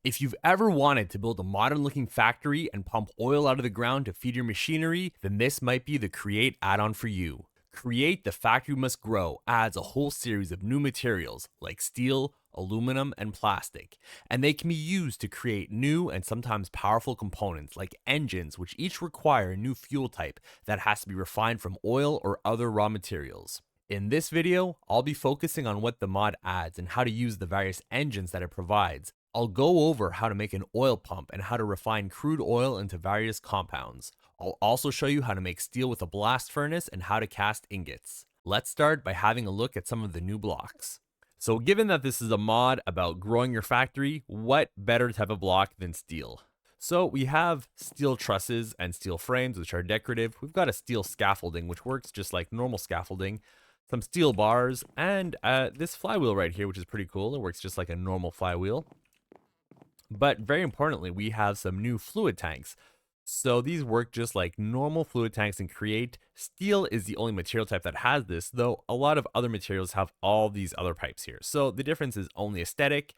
If you've ever wanted to build a modern looking factory and pump oil out of the ground to feed your machinery, then this might be the Create add-on for you. Create the Factory Must Grow adds a whole series of new materials like steel, aluminum, and plastic, and they can be used to create new and sometimes powerful components like engines, which each require a new fuel type that has to be refined from oil or other raw materials. In this video, I'll be focusing on what the mod adds and how to use the various engines that it provides. I'll go over how to make an oil pump and how to refine crude oil into various compounds. I'll also show you how to make steel with a blast furnace and how to cast ingots. Let's start by having a look at some of the new blocks. So given that this is a mod about growing your factory, what better type of block than steel? So we have steel trusses and steel frames, which are decorative. We've got a steel scaffolding, which works just like normal scaffolding, some steel bars, and this flywheel right here, which is pretty cool. It works just like a normal flywheel. But very importantly, we have some new fluid tanks. So these work just like normal fluid tanks in Create. Steel is the only material type that has this, though a lot of other materials have all these other pipes here. So the difference is only aesthetic.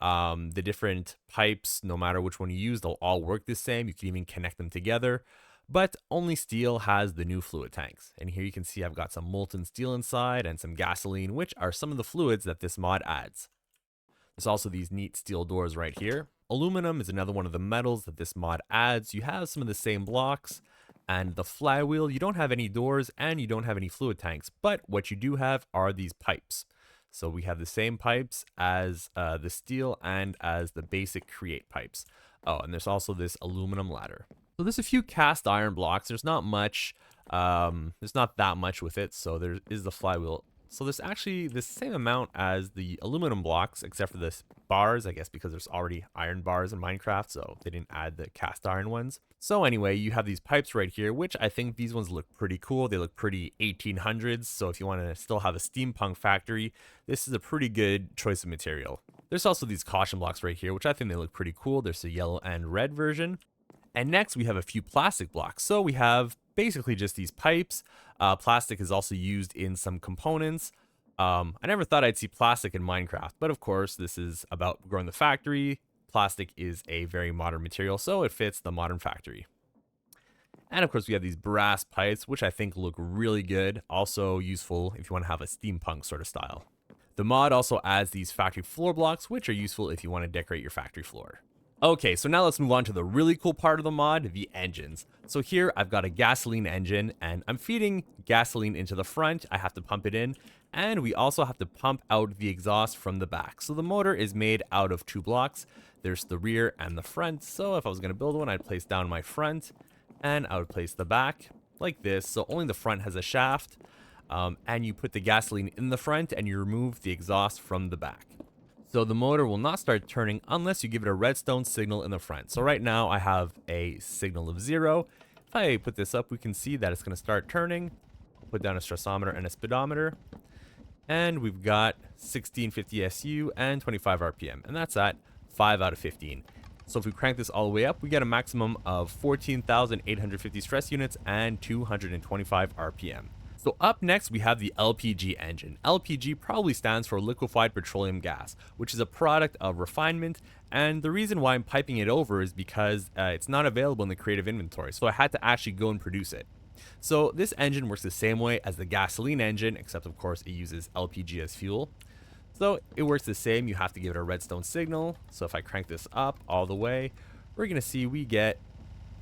The different pipes, no matter which one you use, they'll all work the same. You can even connect them together. But only steel has the new fluid tanks. And here you can see I've got some molten steel inside and some gasoline, which are some of the fluids that this mod adds. There's also these neat steel doors right here. Aluminum is another one of the metals that this mod adds. You have some of the same blocks, and the flywheel, you don't have any doors and you don't have any fluid tanks, but what you do have are these pipes. So we have the same pipes as the steel and as the basic Create pipes. Oh, and there's also this aluminum ladder. So there's a few cast iron blocks. There's not much, there's not that much with it. So there is the flywheel. So there's actually the same amount as the aluminum blocks, except for the bars, I guess, because there's already iron bars in Minecraft, so they didn't add the cast iron ones. So anyway, you have these pipes right here, which I think these ones look pretty cool. They look pretty 1800s, so if you want to still have a steampunk factory, this is a pretty good choice of material. There's also these caution blocks right here, which I think they look pretty cool. There's a yellow and red version. And next we have a few plastic blocks. So we have basically just these pipes. Plastic is also used in some components. I never thought I'd see plastic in Minecraft, but of course this is about growing the factory. Plastic is a very modern material, so it fits the modern factory. And of course we have these brass pipes, which I think look really good. Also useful if you want to have a steampunk sort of style. The mod also adds these factory floor blocks, which are useful if you want to decorate your factory floor. Okay, so now let's move on to the really cool part of the mod, the engines. So here I've got a gasoline engine and I'm feeding gasoline into the front. I have to pump it in, and we also have to pump out the exhaust from the back. So the motor is made out of two blocks. There's the rear and the front. So if I was going to build one, I'd place down my front and I would place the back like this. So only the front has a shaft, and you put the gasoline in the front and you remove the exhaust from the back. So the motor will not start turning unless you give it a redstone signal in the front. So right now I have a signal of 0. If I put this up, we can see that it's going to start turning. I'll put down a stressometer and a speedometer. And we've got 1650 SU and 25 RPM. And that's at 5 out of 15. So if we crank this all the way up, we get a maximum of 14,850 stress units and 225 RPM. So up next, we have the LPG engine. LPG probably stands for liquefied petroleum gas, which is a product of refinement. And the reason why I'm piping it over is because it's not available in the creative inventory. So I had to actually go and produce it. So this engine works the same way as the gasoline engine, except of course it uses LPG as fuel. So it works the same. You have to give it a redstone signal. So if I crank this up all the way, we're going to see we get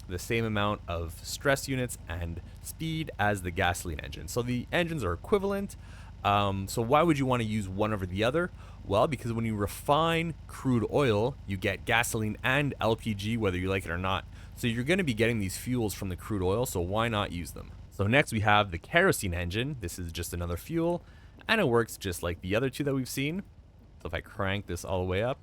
the same amount of stress units and speed as the gasoline engine. So the engines are equivalent. So why would you want to use one over the other? Well, because when you refine crude oil, you get gasoline and LPG, whether you like it or not. So you're going to be getting these fuels from the crude oil, so why not use them? So next we have the kerosene engine. This is just another fuel, and it works just like the other two that we've seen. So if I crank this all the way up,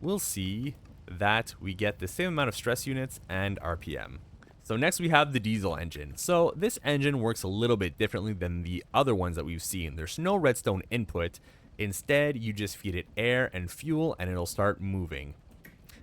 we'll see that we get the same amount of stress units and RPM. So next we have the diesel engine. So this engine works a little bit differently than the other ones that we've seen. There's no redstone input. Instead, you just feed it air and fuel and it'll start moving.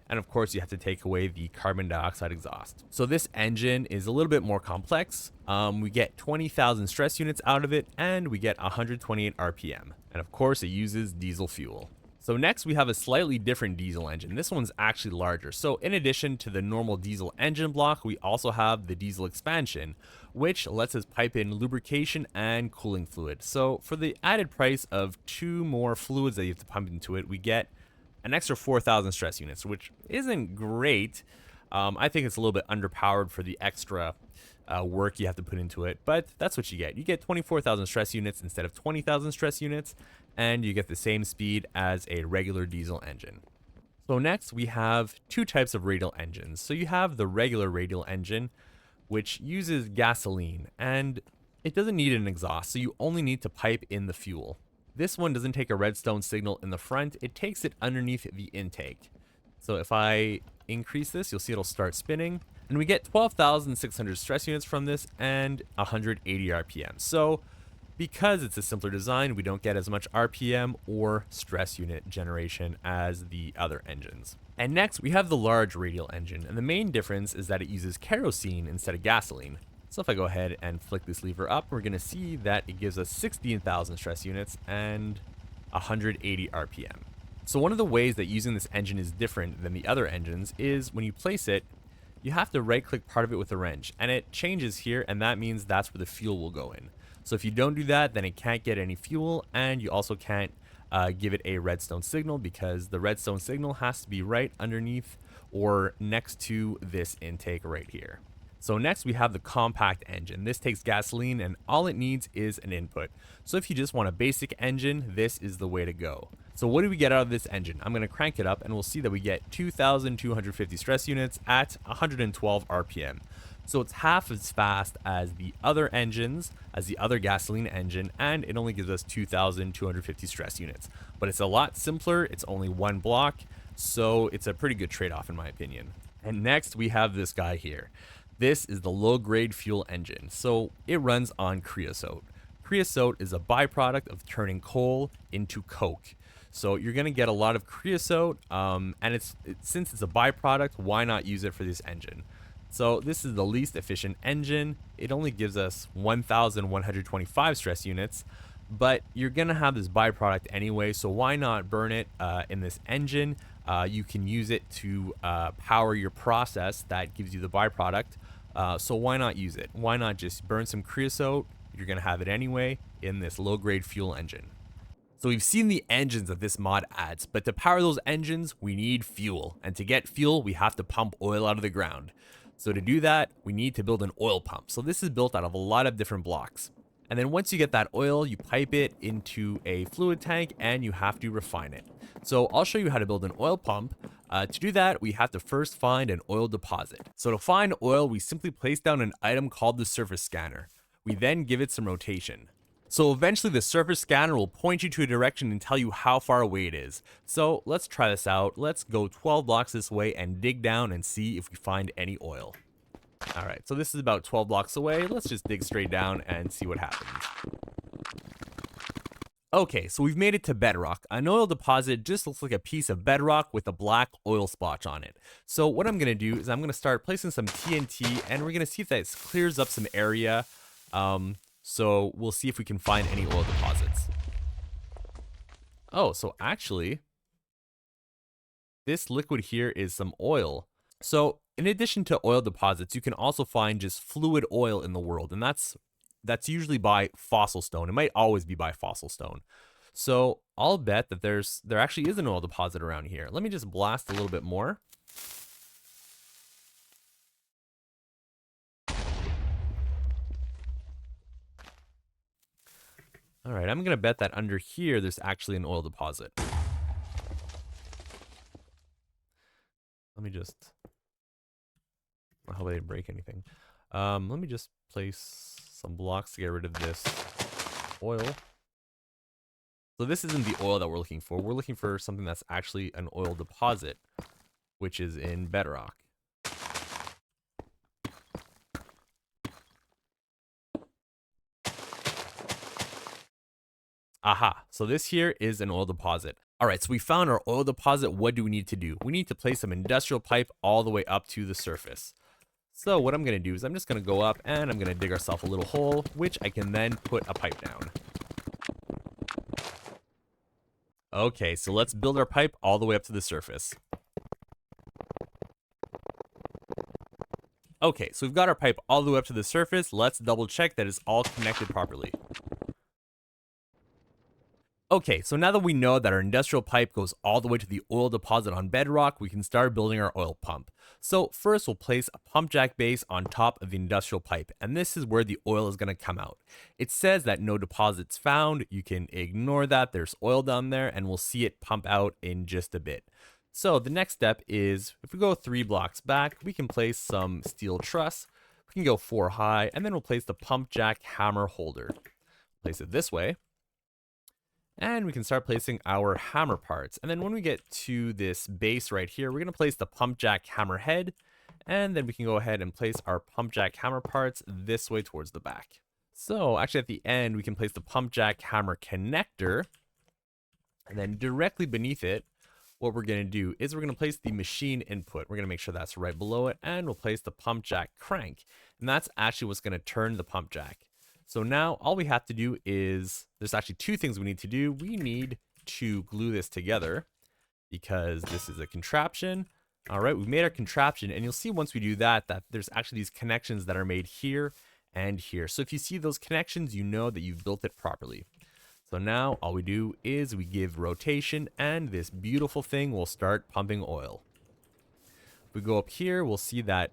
And of course, you have to take away the carbon dioxide exhaust. So this engine is a little bit more complex. We get 20,000 stress units out of it and we get 128 RPM. And of course, it uses diesel fuel. So next we have a slightly different diesel engine. This one's actually larger. So in addition to the normal diesel engine block, we also have the diesel expansion, which lets us pipe in lubrication and cooling fluid. So for the added price of 2 more fluids that you have to pump into it, we get an extra 4,000 stress units, which isn't great. I think it's a little bit underpowered for the extra work you have to put into it, but that's what you get. You get 24,000 stress units instead of 20,000 stress units, and you get the same speed as a regular diesel engine. So next we have two types of radial engines. So you have the regular radial engine, which uses gasoline, and it doesn't need an exhaust, so you only need to pipe in the fuel. This one doesn't take a redstone signal in the front, it takes it underneath the intake. So if I increase this, you'll see it'll start spinning, and we get 12,600 stress units from this and 180 RPM. So because it's a simpler design, we don't get as much RPM or stress unit generation as the other engines. And next we have the large radial engine, and the main difference is that it uses kerosene instead of gasoline. So if I go ahead and flick this lever up, we're going to see that it gives us 16,000 stress units and 180 RPM. So one of the ways that using this engine is different than the other engines is when you place it, you have to right click part of it with a wrench, and it changes here, and that means that's where the fuel will go in. So if you don't do that, then it can't get any fuel, and you also can't give it a redstone signal, because the redstone signal has to be right underneath or next to this intake right here. So next we have the compact engine. This takes gasoline and all it needs is an input. So if you just want a basic engine, this is the way to go. So what do we get out of this engine? I'm going to crank it up and we'll see that we get 2,250 stress units at 112 RPM. So it's half as fast as the other engines, as the other gasoline engine, and it only gives us 2,250 stress units. But it's a lot simpler, it's only one block, so it's a pretty good trade-off in my opinion. And next we have this guy here. This is the low-grade fuel engine, so it runs on creosote. Creosote is a byproduct of turning coal into coke. So you're going to get a lot of creosote, and since it's a byproduct, why not use it for this engine? So this is the least efficient engine. It only gives us 1,125 stress units, but you're going to have this byproduct anyway, so why not burn it in this engine? You can use it to power your process that gives you the byproduct. So why not use it? Why not just burn some creosote? You're going to have it anyway in this low-grade fuel engine. So we've seen the engines that this mod adds, but to power those engines, we need fuel. And to get fuel, we have to pump oil out of the ground. So to do that, we need to build an oil pump. So this is built out of a lot of different blocks. And then once you get that oil, you pipe it into a fluid tank and you have to refine it. So I'll show you how to build an oil pump. To do that, we have to first find an oil deposit. So to find oil, we simply place down an item called the surface scanner. We then give it some rotation. So eventually the surface scanner will point you to a direction and tell you how far away it is. So let's try this out. Let's go 12 blocks this way and dig down and see if we find any oil. All right, so this is about 12 blocks away. Let's just dig straight down and see what happens. Okay, so we've made it to bedrock. An oil deposit just looks like a piece of bedrock with a black oil splotch on it. So what I'm gonna do is I'm gonna start placing some TNT and we're gonna see if that clears up some area. So we'll see if we can find any oil deposits. Oh, so actually, this liquid here is some oil. So in addition to oil deposits, you can also find just fluid oil in the world, and that's usually by fossil stone. It might always be by fossil stone. So I'll bet that there actually is an oil deposit around here. Let me just blast a little bit more. All right, I'm gonna bet that under here there's actually an oil deposit. Let me just, I hope I didn't break anything. Let me just place some blocks to get rid of this oil. So this isn't the oil that we're looking for. We're looking for something that's actually an oil deposit, which is in bedrock. Aha, so this here is an oil deposit. All right, so we found our oil deposit. What do we need to do? We need to place some industrial pipe all the way up to the surface. So what I'm gonna do is I'm just gonna go up and I'm gonna dig ourselves a little hole, which I can then put a pipe down. Okay, so let's build our pipe all the way up to the surface. Okay, so we've got our pipe all the way up to the surface. Let's double check that it's all connected properly. Okay, so now that we know that our industrial pipe goes all the way to the oil deposit on bedrock, we can start building our oil pump. So first we'll place a pump jack base on top of the industrial pipe, and this is where the oil is going to come out. It says that no deposits found. You can ignore that. There's oil down there, and we'll see it pump out in just a bit. So the next step is, if we go 3 blocks back, we can place some steel truss. We can go 4 high, and then we'll place the pump jack hammer holder. Place it this way. And we can start placing our hammer parts. And then when we get to this base right here, we're going to place the pump jack hammer head. And then we can go ahead and place our pump jack hammer parts this way towards the back. So actually at the end, we can place the pump jack hammer connector. And then directly beneath it, what we're going to do is we're going to place the machine input. We're going to make sure that's right below it. And we'll place the pump jack crank. And that's actually what's going to turn the pump jack. So now all we have to do is, there's actually 2 things we need to do. We need to glue this together because this is a contraption. All right, we've made our contraption, and you'll see once we do that, that there's actually these connections that are made here and here. So if you see those connections, you know that you've built it properly. So now all we do is we give rotation, and this beautiful thing will start pumping oil. If we go up here, we'll see that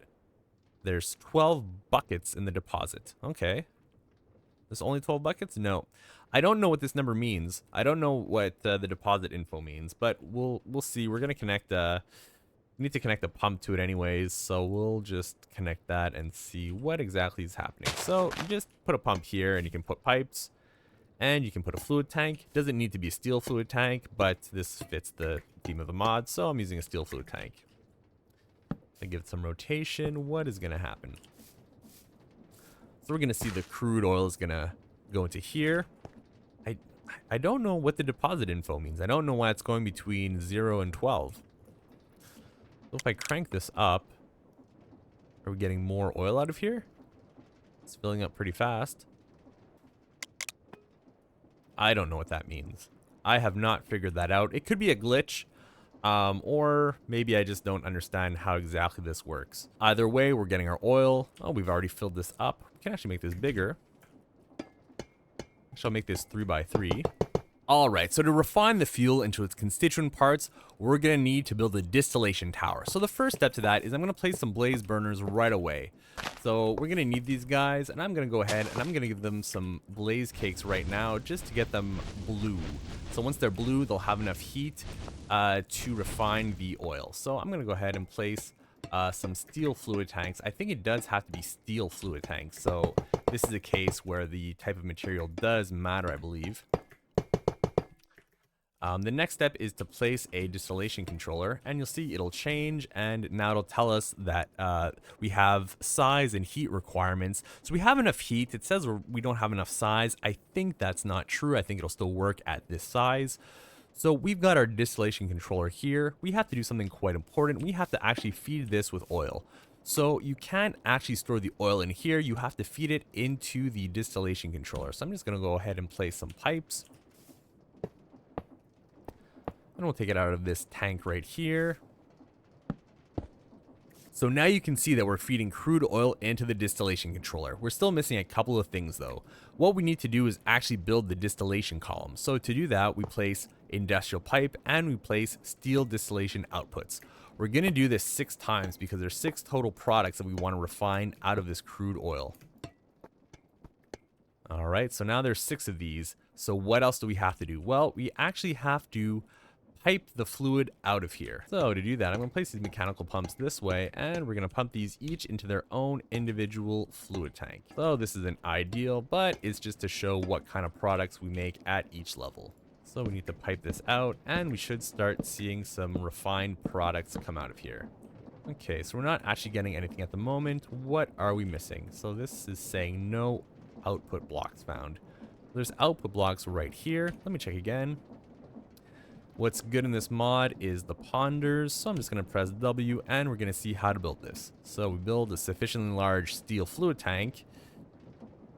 there's 12 buckets in the deposit. Okay. There's only 12 buckets? No. I don't know what this number means. I don't know what the deposit info means, but we'll see. We're going to connect, we need to connect the pump to it anyways, so we'll just connect that and see what exactly is happening. So you just put a pump here, and you can put pipes, and you can put a fluid tank. Doesn't need to be a steel fluid tank, but this fits the theme of the mod, so I'm using a steel fluid tank. I give it some rotation. What is going to happen? So we're going to see the crude oil is going to go into here. I don't know what the deposit info means. I don't know why it's going between 0 and 12. So if I crank this up, are we getting more oil out of here? It's filling up pretty fast. I don't know what that means. I have not figured that out. It could be a glitch. Or maybe I just don't understand how exactly this works. Either way, we're getting our oil. Oh, we've already filled this up. We can actually make this bigger. Actually, I'll make this 3 by 3. Alright, so to refine the fuel into its constituent parts, we're going to need to build a distillation tower. So the first step to that is I'm going to place some blaze burners right away. So we're going to need these guys, and I'm going to go ahead and I'm going to give them some blaze cakes right now just to get them blue. So once they're blue, they'll have enough heat to refine the oil. So I'm going to go ahead and place some steel fluid tanks. I think it does have to be steel fluid tanks. So this is a case where the type of material does matter, I believe. The next step is to place a distillation controller, and you'll see it'll change, and now it'll tell us that we have size and heat requirements. So we have enough heat. It says we don't have enough size. I think that's not true. I think it'll still work at this size. So we've got our distillation controller here. We have to do something quite important. We have to actually feed this with oil. So you can't actually store the oil in here. You have to feed it into the distillation controller. So I'm just going to go ahead and place some pipes. And we'll take it out of this tank right here. So now you can see that we're feeding crude oil into the distillation controller. We're still missing a couple of things though. What we need to do is actually build the distillation column. So to do that, we place industrial pipe and we place steel distillation outputs. We're going to do this 6 times because there's 6 total products that we want to refine out of this crude oil. All right, so now there's 6 of these. So what else do we have to do? Well, we actually have to pipe the fluid out of here. So to do that, I'm going to place these mechanical pumps this way, and we're going to pump these each into their own individual fluid tank. So this isn't ideal, but it's just to show what kind of products we make at each level. So we need to pipe this out, and we should start seeing some refined products come out of here. Okay, so we're not actually getting anything at the moment. What are we missing? So this is saying no output blocks found. There's output blocks right here. Let me check again. What's good in this mod is the ponders, so I'm just going to press W and we're going to see how to build this. So we build a sufficiently large steel fluid tank,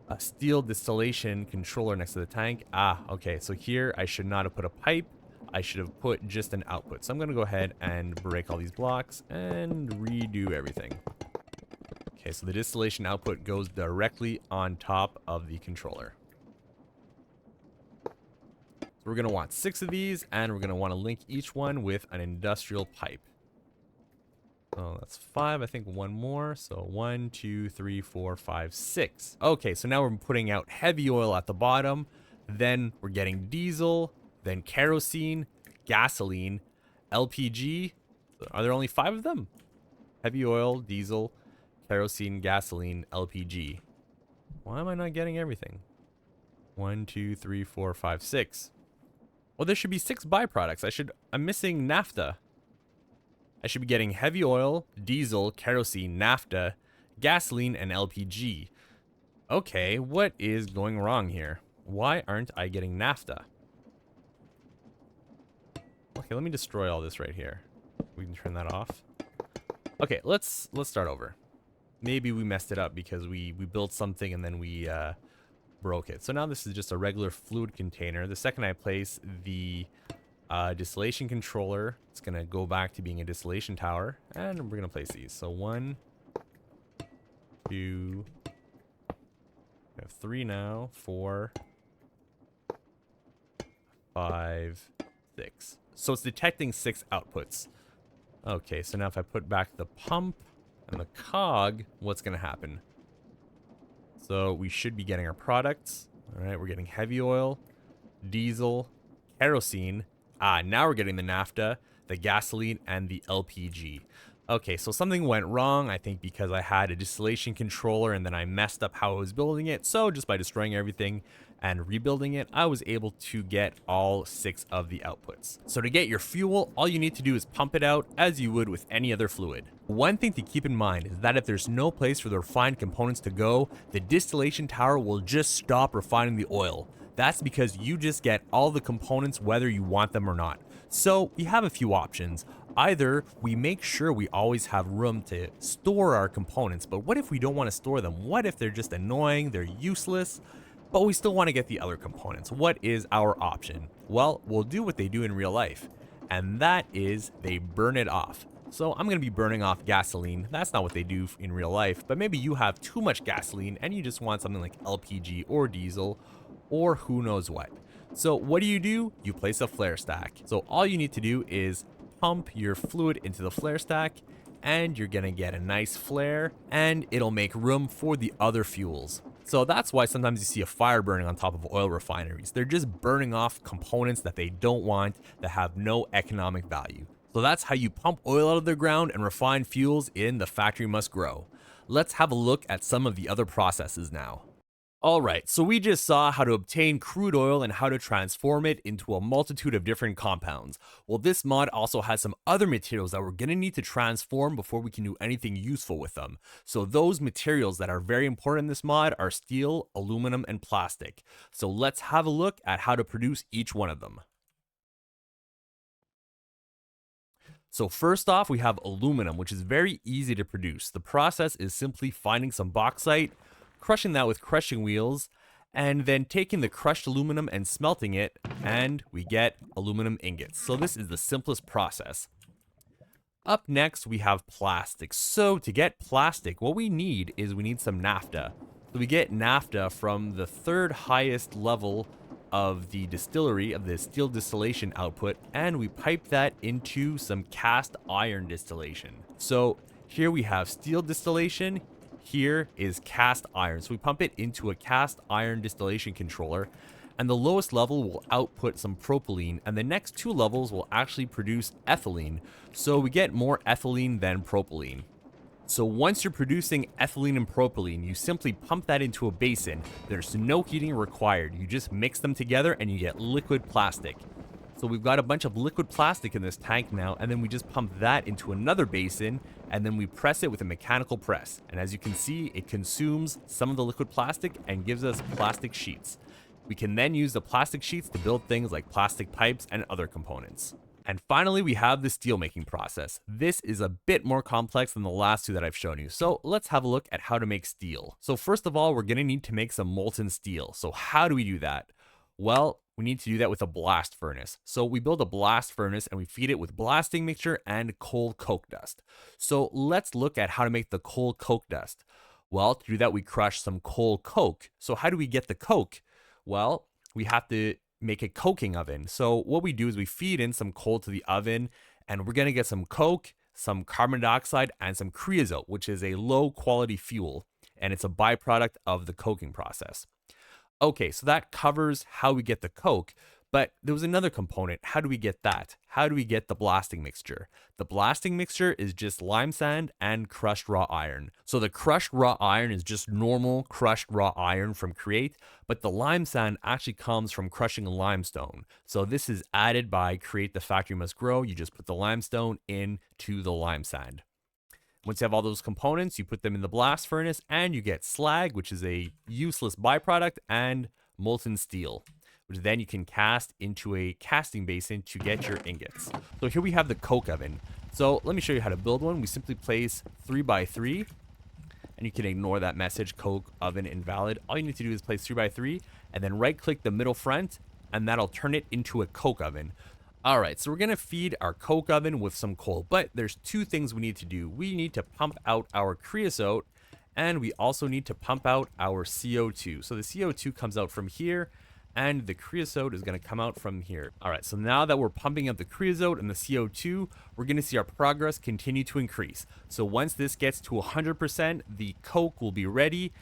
a steel distillation controller next to the tank. Okay, so here I should not have put a pipe. I should have put just an output. So I'm going to go ahead and break all these blocks and redo everything. Okay, so the distillation output goes directly on top of the controller. So we're going to want 6 of these, and we're going to want to link each one with an industrial pipe. Oh, that's 5. I think one more. So 1, 2, 3, 4, 5, 6. Okay, so now we're putting out heavy oil at the bottom. Then we're getting diesel, then kerosene, gasoline, LPG. Are there only 5 of them? Heavy oil, diesel, kerosene, gasoline, LPG. Why am I not getting everything? 1, 2, 3, 4, 5, 6. Well, there should be 6 byproducts. I'm missing naphtha. I should be getting heavy oil, diesel, kerosene, naphtha, gasoline, and LPG. Okay, what is going wrong here? Why aren't I getting naphtha? Okay, let me destroy all this right here. We can turn that off. Okay, let's start over. Maybe we messed it up because we built something and then we broke it. So now this is just a regular fluid container. The second I place the distillation controller, it's going to go back to being a distillation tower, and we're going to place these. So 1, 2, we have 3 now, 4, 5, 6. So it's detecting 6 outputs. Okay, so now if I put back the pump and the cog, what's going to happen? So we should be getting our products. All right, we're getting heavy oil, diesel, kerosene. Now we're getting the naphtha, the gasoline, and the LPG. Okay, so something went wrong, I think because I had a distillation controller and then I messed up how I was building it. So just by destroying everything and rebuilding it, I was able to get all 6 of the outputs. So to get your fuel, all you need to do is pump it out as you would with any other fluid. One thing to keep in mind is that if there's no place for the refined components to go, the distillation tower will just stop refining the oil. That's because you just get all the components whether you want them or not. So we have a few options. Either we make sure we always have room to store our components, but what if we don't want to store them? What if they're just annoying, they're useless, but we still want to get the other components? What is our option? Well, we'll do what they do in real life, and that is they burn it off. So I'm going to be burning off gasoline. That's not what they do in real life, but maybe you have too much gasoline and you just want something like LPG or diesel or who knows what. So what do? You place a flare stack. So all you need to do is pump your fluid into the flare stack and you're going to get a nice flare and it'll make room for the other fuels. So that's why sometimes you see a fire burning on top of oil refineries. They're just burning off components that they don't want, that have no economic value. So that's how you pump oil out of the ground and refine fuels in The Factory Must Grow. Let's have a look at some of the other processes now. Alright, so we just saw how to obtain crude oil and how to transform it into a multitude of different compounds. Well, this mod also has some other materials that we're going to need to transform before we can do anything useful with them. So those materials that are very important in this mod are steel, aluminum, and plastic. So let's have a look at how to produce each one of them. So first off, we have aluminum, which is very easy to produce. The process is simply finding some bauxite, crushing that with crushing wheels, and then taking the crushed aluminum and smelting it, and we get aluminum ingots. So this is the simplest process. Up next, we have plastic. So to get plastic, what we need some naphtha. So we get naphtha from the 3rd highest level of the distillery, of the steel distillation output, and we pipe that into some cast iron distillation. So here we have steel distillation, here is cast iron. So we pump it into a cast iron distillation controller, and the lowest level will output some propylene, and the next 2 levels will actually produce ethylene. So we get more ethylene than propylene. So once you're producing ethylene and propylene, you simply pump that into a basin. There's no heating required. You just mix them together and you get liquid plastic. So we've got a bunch of liquid plastic in this tank now, and then we just pump that into another basin, and then we press it with a mechanical press. And as you can see, it consumes some of the liquid plastic and gives us plastic sheets. We can then use the plastic sheets to build things like plastic pipes and other components. And finally, we have the steel making process. This is a bit more complex than the last 2 that I've shown you. So let's have a look at how to make steel. So first of all, we're going to need to make some molten steel. So how do we do that? Well, We need to do that with a blast furnace. So we build a blast furnace and we feed it with blasting mixture and coal coke dust. So let's look at how to make the coal coke dust. Well, to do that, we crush some coal coke. So how do we get the coke? Well, we have to make a coking oven. So what we do is we feed in some coal to the oven and we're going to get some coke, some carbon dioxide, and some creosote, which is a low quality fuel. And it's a byproduct of the coking process. Okay, so that covers how we get the coke, but there was another component. How do we get that? How do we get the blasting mixture? The blasting mixture is just lime sand and crushed raw iron. So the crushed raw iron is just normal crushed raw iron from Create, but the lime sand actually comes from crushing limestone. So this is added by Create the Factory Must Grow. You just put the limestone into the lime sand. Once you have all those components, you put them in the blast furnace and you get slag, which is a useless byproduct, and molten steel, which then you can cast into a casting basin to get your ingots. So here we have the coke oven. So let me show you how to build one. We simply place 3x3, and you can ignore that message, coke oven invalid. All you need to do is place 3x3 and then right click the middle front, and that'll turn it into a coke oven. All right, so we're gonna feed our coke oven with some coal, but there's two things we need to do. We need to pump out our creosote, and we also need to pump out our CO2. So the CO2 comes out from here, and the creosote is gonna come out from here. All right, so now that we're pumping up the creosote and the CO2, we're gonna see our progress continue to increase. So once this gets to 100%, the coke will be ready,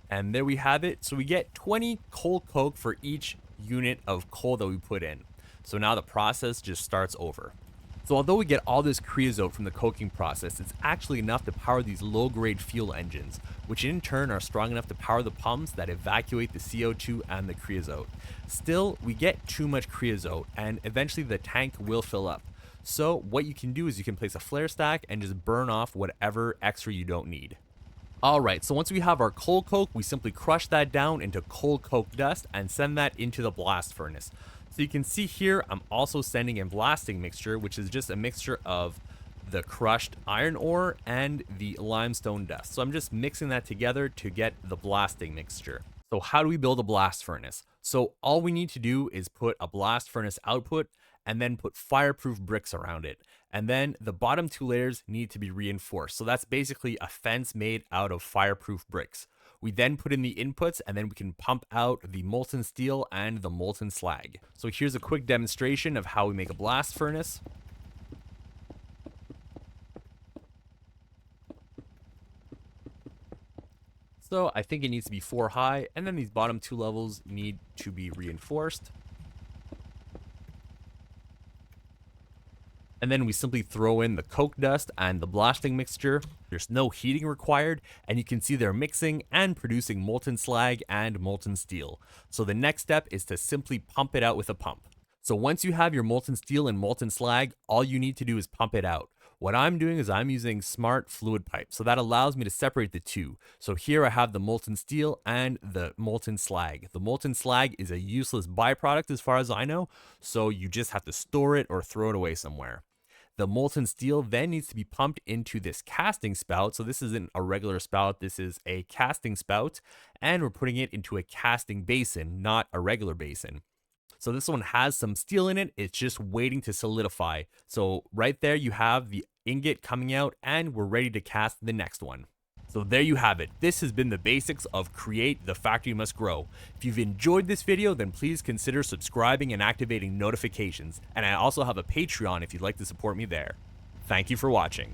and there we have it. So we get 20 coal coke for each unit of coal that we put in. So now the process just starts over. So although we get all this creosote from the coking process, it's actually enough to power these low-grade fuel engines, which in turn are strong enough to power the pumps that evacuate the CO2 and the creosote. Still, we get too much creosote, and eventually the tank will fill up. So what you can do is you can place a flare stack and just burn off whatever extra you don't need. Alright, so once we have our coal coke, we simply crush that down into coal coke dust and send that into the blast furnace. So you can see here, I'm also sending in blasting mixture, which is just a mixture of the crushed iron ore and the limestone dust. So I'm just mixing that together to get the blasting mixture. So how do we build a blast furnace? So all we need to do is put a blast furnace output and then put fireproof bricks around it. And then the bottom two layers need to be reinforced. So that's basically a fence made out of fireproof bricks. We then put in the inputs and then we can pump out the molten steel and the molten slag. So here's a quick demonstration of how we make a blast furnace. So I think it needs to be 4 high, and then these bottom two levels need to be reinforced. And then we simply throw in the coke dust and the blasting mixture. There's no heating required, and you can see they're mixing and producing molten slag and molten steel. So the next step is to simply pump it out with a pump. So once you have your molten steel and molten slag, all you need to do is pump it out. What I'm doing is I'm using smart fluid pipe, so that allows me to separate the two. So here I have the molten steel and the molten slag. The molten slag is a useless byproduct as far as I know, so you just have to store it or throw it away somewhere. The molten steel then needs to be pumped into this casting spout. So this isn't a regular spout, this is a casting spout, and we're putting it into a casting basin, not a regular basin. So this one has some steel in it, it's just waiting to solidify. So right there you have the ingot coming out, and we're ready to cast the next one. So there you have it. This has been the basics of Create the Factory Must Grow. If you've enjoyed this video, then please consider subscribing and activating notifications. And I also have a Patreon if you'd like to support me there. Thank you for watching.